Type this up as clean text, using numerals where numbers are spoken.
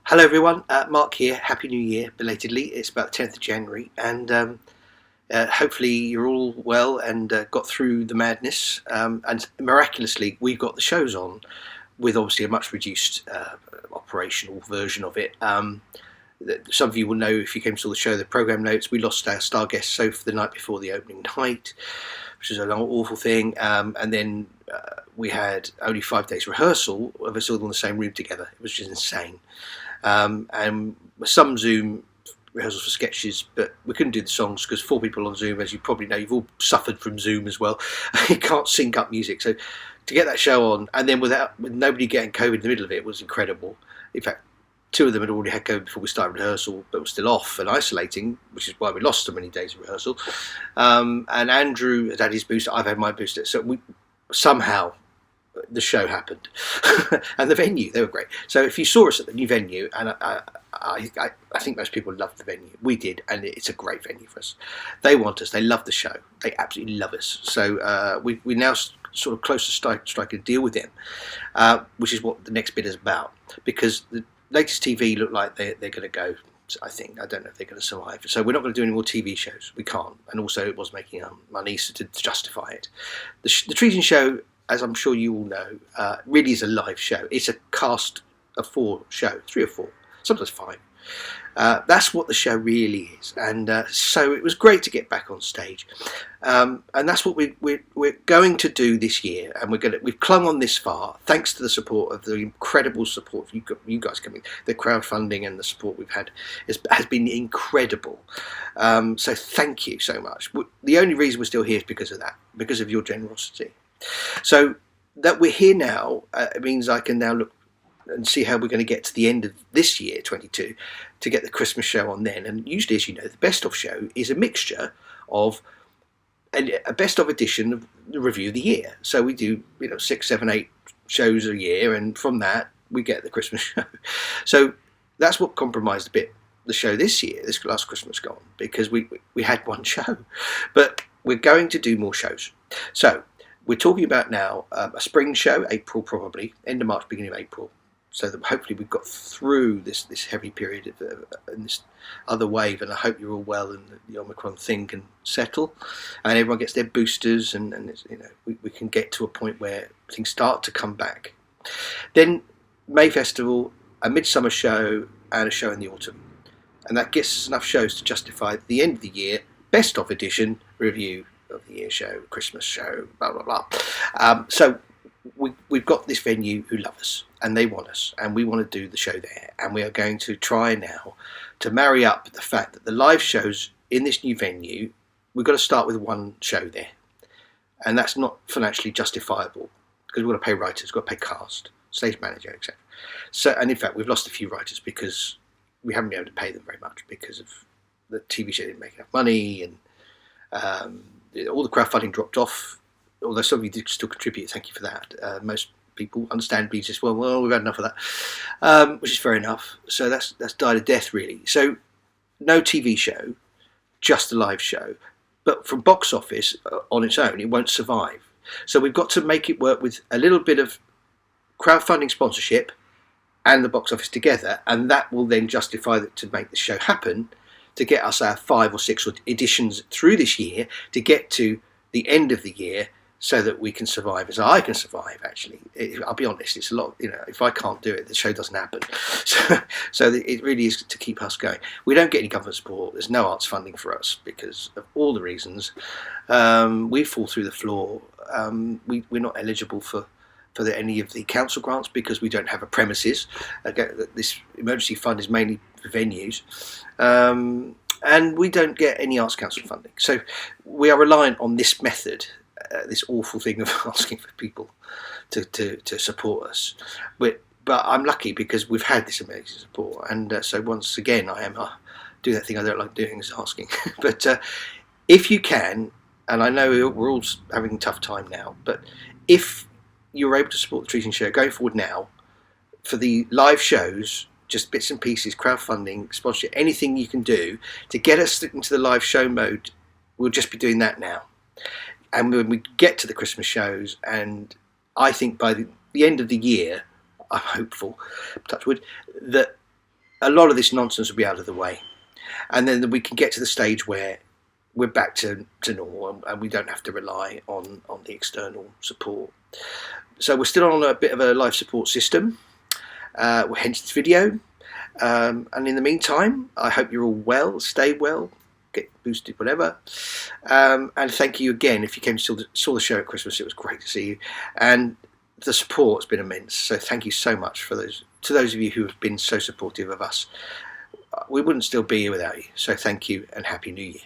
Hello everyone, Mark here. Happy New Year, belatedly. It's about the 10th of January, and hopefully you're all well and got through the madness. And miraculously, we've got the shows on with obviously a much reduced operational version of it. Some of you will know if you came to the show, the programme notes. We lost our star guest Soph the night before the opening night, which is an awful thing. And then we had only 5 days rehearsal of us all in the same room together. It was just insane. And some Zoom rehearsals for sketches, but we couldn't do the songs because 4 people on Zoom, as you probably know, you've all suffered from Zoom as well. You can't sync up music, so to get that show on and then with nobody getting COVID in the middle of it was incredible. In fact, 2 of them had already had COVID before we started rehearsal, but were still off and isolating, which is why we lost so many days of rehearsal. And Andrew had his booster, I've had my booster, so we somehow the show happened. And the venue, they were great. So if you saw us at the new venue, and I think most people loved the venue, we did, and it's a great venue for us. They want us, they love the show, they absolutely love us. So we now sort of close to striking a deal with them, which is what the next bit is about, because the latest TV look like they're going to go. I don't know if they're going to survive. So we're not going to do any more TV shows. We can't. And also it was making money, so to justify it. The Treason Show, as I'm sure you all know, really is a live show. It's a cast of 4 show, 3 or 4, sometimes 5. That's what the show really is. And so it was great to get back on stage. And that's what we're going to do this year. And we've clung on this far, thanks to the support of the incredible support you guys coming. The crowdfunding and the support we've had has been incredible. So thank you so much. The only reason we're still here is because of that, because of your generosity. So that we're here now, it means I can now look and see how we're going to get to the end of this year, 22, to get the Christmas show on then. And usually, as you know, the best of show is a mixture of a best of edition of the review of the year. So we do 6, 7, 8 shows a year, and from that we get the Christmas show. So that's what compromised a bit the show this year, this last Christmas gone, because we had one show, but we're going to do more shows. So we're talking about now a spring show, April probably, end of March, beginning of April, so that hopefully we've got through this heavy period and this other wave, and I hope you're all well and the Omicron thing can settle and everyone gets their boosters and we can get to a point where things start to come back. Then May Festival, a midsummer show and a show in the autumn, and that gets us enough shows to justify the end of the year best of edition review of the year show, Christmas show, blah blah blah. So we've got this venue who love us and they want us, and we want to do the show there, and we are going to try now to marry up the fact that the live shows in this new venue, we've got to start with one show there, and that's not financially justifiable because we've got to pay writers, we've got to pay cast, stage manager, etc. So, and in fact we've lost a few writers because we haven't been able to pay them very much because of the TV show didn't make enough money, and all the crowdfunding dropped off, although some of you did still contribute. Thank you for that. Most people understandably just, well, we've had enough of that, which is fair enough. So that's died a death, really. So no TV show, just a live show. But from box office on its own, it won't survive. So we've got to make it work with a little bit of crowdfunding sponsorship and the box office together, and that will then justify that to make the show happen, to get us our 5 or 6 editions through this year, to get to the end of the year, so that we can survive, as I can survive, actually. I'll be honest, it's a lot, if I can't do it, the show doesn't happen. So it really is to keep us going. We don't get any government support, there's no arts funding for us because of all the reasons. We fall through the floor. We're not eligible for any of the council grants because we don't have a premises. This emergency fund is mainly for venues. And we don't get any arts council funding. So we are reliant on this method, this awful thing of asking for people to support us. But I'm lucky because we've had this amazing support. And so once again, I am do that thing I don't like doing, is asking. But if you can, and I know we're all having a tough time now, but if you're able to support the Treason Show going forward now, for the live shows, just bits and pieces, crowdfunding, sponsorship, anything you can do to get us into the live show mode, we'll just be doing that now. And when we get to the Christmas shows, and I think by the end of the year, I'm hopeful, touch wood, that a lot of this nonsense will be out of the way, and then we can get to the stage where we're back to normal, and we don't have to rely on the external support. So we're still on a bit of a life support system, hence this video. And in the meantime, I hope you're all well, stay well, get boosted, whatever. And thank you again. If you came to saw the show at Christmas, it was great to see you. And the support's been immense. So thank you so much to those of you who have been so supportive of us. We wouldn't still be here without you. So thank you and Happy New Year.